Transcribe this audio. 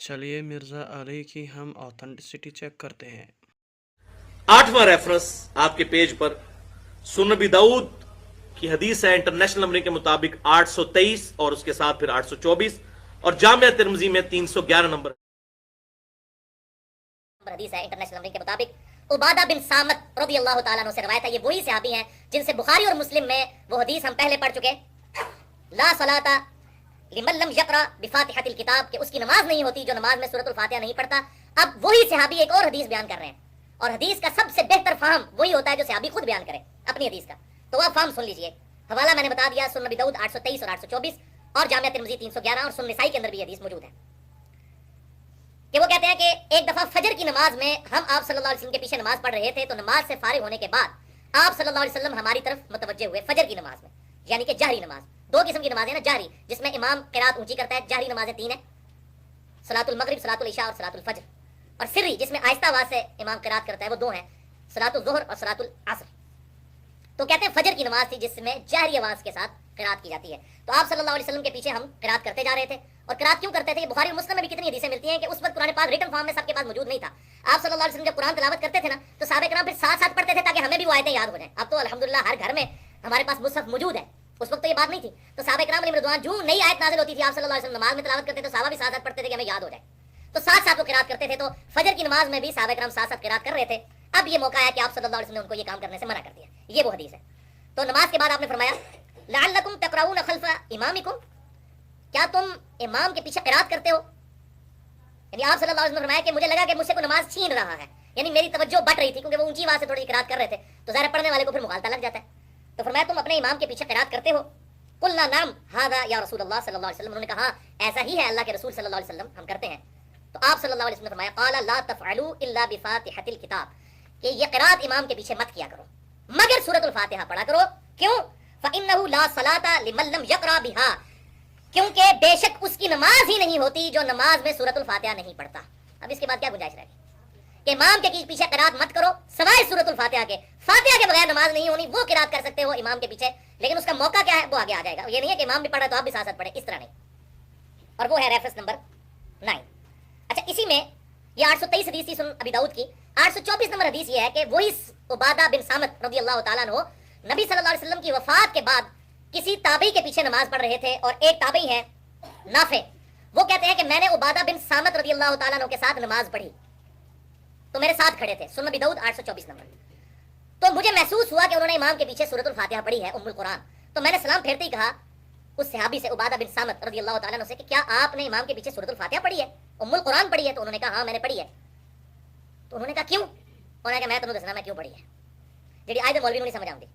चलिए मिर्ज़ा अली की हम ऑथेंटिसिटी चेक करते हैं। 8वां रेफरेंस आपके पेज पर सुनन नबी दाऊद की हदीस है इंटरनेशनल नंबरिंग के मुताबिक 823 और उसके साथ फिर 824 और जामिया तिरमिज़ी में 311 नंबर हदीस है इंटरनेशनल नंबरिंग के मुताबिक उबादा बिन सामत रज़ियल्लाहु ताला अन्हु से रवायत है। ये वही सहाबी हैं जिनसे बुखारी और मुस्लिम में वो हदीस हम पहले पढ़ चुके, ला सलाता लिमन लम यक़रा बिफातिहतिल किताब, कि उसकी नमाज नहीं होती जो नमाज में सूरतुल फातिहा नहीं पढ़ता। अब वही सहाबी एक और हदीस बयान कर रहे हैं और हदीस का सबसे बेहतर फाहम वही होता है जो सहाबी खुद बयान करे अपनी हदीस का। तो वह फाहम सुन लीजिए। हवाला मैंने बता दिया, सुनन नबी दाऊद 823 और 824 और जामिया तिरमिज़ी 311 और सुनन नसाई के अंदर भी हदीस मौजूद है कि वो कहते हैं कि एक दफा फजर की नमाज में हम आप सल्लल्लाहु अलैहि वसल्लम के पीछे नमाज पढ़ रहे थे, तो नमाज से फारिग होने के बाद आप सल्लल्लाहु अलैहि वसल्लम हमारी तरफ मुतवज्जे हुए फजर की नमाज में, यानी कि जहरी नमाज। दो किस्म की नमाज है ना, जहरी जिसमें इमाम क़िराअत ऊंची करता है, जहरी नमाजें 3 है, सलातुल मगरिब, सलातुल इशा और सलातुल फजर, और सिर्री जिसमें आहिस्ता आवाज से इमाम क़िराअत करता है वो 2 हैं, सलातुल ज़ुहर और सलातुल असर। तो कहते हैं फजर की नमाज थी जिसमें जहरी आवाज के साथ क़िराअत की जाती है। तो आप सल्लल्लाहु अलैहि वसल्लम के पीछे हम क़िराअत करते जा रहे थे। और क़िराअत क्यों करते थे, ये बुखारी और मुस्लिम में भी कितनी हदीसें मिलती हैं कि उस वक्त कुरान पाक रिटन फॉर्म में सबके पास मौजूद नहीं था। आप सल्लल्लाहु अलैहि वसल्लम जब कुरान तिलावत करते थे ना, तो सहाबा किराम फिर साथ साथ पढ़ते थे ताकि हमें भी वो आयतें याद हो जाएं। अब तो अल्हम्दुलिल्लाह हर घर में हमारे पास मुसहफ मौजूद है, उस वक्त तो ये बात नहीं थी। तो सहाबा किराम अलैहिम रिज़वान जो नई आयत नाज़िल होती थी, आप सल्लल्लाहु अलैहि वसल्लम नमाज में तिलावत करते थे, तो सहाबा भी साथ साथ पढ़ते थे कि हमें याद हो जाए, तो साथ साथ वो क़िराअत करते थे। तो फजर की नमाज में भी सहाबा किराम साथ साथ क़िराअत कर रहे थे। अब ये मौका है कि आप सल्लल्लाहु अलैहि वसल्लम ने उनको ये काम करने से मना कर दिया, ये वो हदीस है। तो नमाज के बाद आपने फरमाया लअल्लकुम तक़राऊन खल्फ़ इमामिकुम, क्या तुम इमाम के पीछे क़िराअत करते हो। यानी आप सल्लल्लाहु अलैहि वसल्लम ने फरमाया कि मुझे लगा कि मुझसे कोई नमाज छीन रहा है, यानी मेरी तवज्जो बट रही थी क्योंकि वो ऊंची आवाज से थोड़ी क़िराअत कर रहे थे, तो ज़ाहिर पढ़ने वाले को फिर मुगालता लग जाता है। तो फरमाया तुम अपने इमाम के पीछे क़िराअत करते हो। कुल्ना नाम हादा या रसूलुल्लाह सल्लल्लाहु अलैहि वसल्लम, उन्होंने कहा ऐसा ही है अल्लाह के रसूल सल्लल्लाहु अलैहि वसल्लम, हम करते हैं। तो आप सल्लल्लाहु अलैहि वसल्लम ने फरमाया क़ाला ला तफ़अलू इल्ला बिफ़ातिहतिल किताब, कि ये क़िराअत इमाम के पीछे मत किया करो मगर सूरतुल फातिहा पढ़ा करो। क्यों, फ़इन्नहु ला सलाता लिमन लम यक़रा बिहा, क्योंकि बेशक उसकी नमाज ही नहीं होती जो नमाज में सूरतुल फातिहा नहीं पढ़ता। अब इसके बाद क्या गुंजाइश रहेगी कि इमाम के पीछे क़िराअत मत करो सवाए सूरतुल फातिहा के। फातिहा के बगैर नमाज नहीं होनी, वो क़िराअत कर सकते हो इमाम के पीछे, लेकिन उसका मौका क्या है वो आगे आ जाएगा। ये नहीं है कि इमाम भी पढ़ा तो आप भी साथ साथ पढ़े, इस तरह नहीं। और वो है रेफरेंस नंबर 9। अच्छा, इसी में ये 823 हदीस थी सुनन अबी दाऊद की। 824 नंबर हदीस ये है कि वही उबादा बिन सामत रज़ियल्लाहु ताला अन्हु नबी सल्लल्लाहु अलैहि वसल्लम की वफात के बाद किसी ताबई के पीछे नमाज पढ़ रहे थे, और एक ताबई है नाफे, वो कहते हैं कि मैंने उबादा बिन सामत रज़ियल्लाहु ताला अन्हु के साथ नमाज पढ़ी, तो मेरे साथ खड़े थे। सुनन नबी दाऊद 824 नंबर। तो मुझे महसूस हुआ कि उन्होंने इमाम के पीछे सूरतुल फातिहा पढ़ी है, उम्मुल कुरान। तो मैंने सलाम फेरते ही कहा उस सहाबी से, उबादा बिन सामत रज़ियल्लाहु ताला अन्हु से, कि क्या आपने इमाम के पीछे सूरतुल फातिहा पढ़ी है, उम्मुल कुरान पढ़ी है। तो उन्होंने कहा हाँ मैंने पढ़ी है। तो उन्होंने कहा क्यों, उन्होंने कहा मैं तुम्हें दसना मैं क्यों पढ़ी है, जेडी आज मौलवी नहीं समझ आती।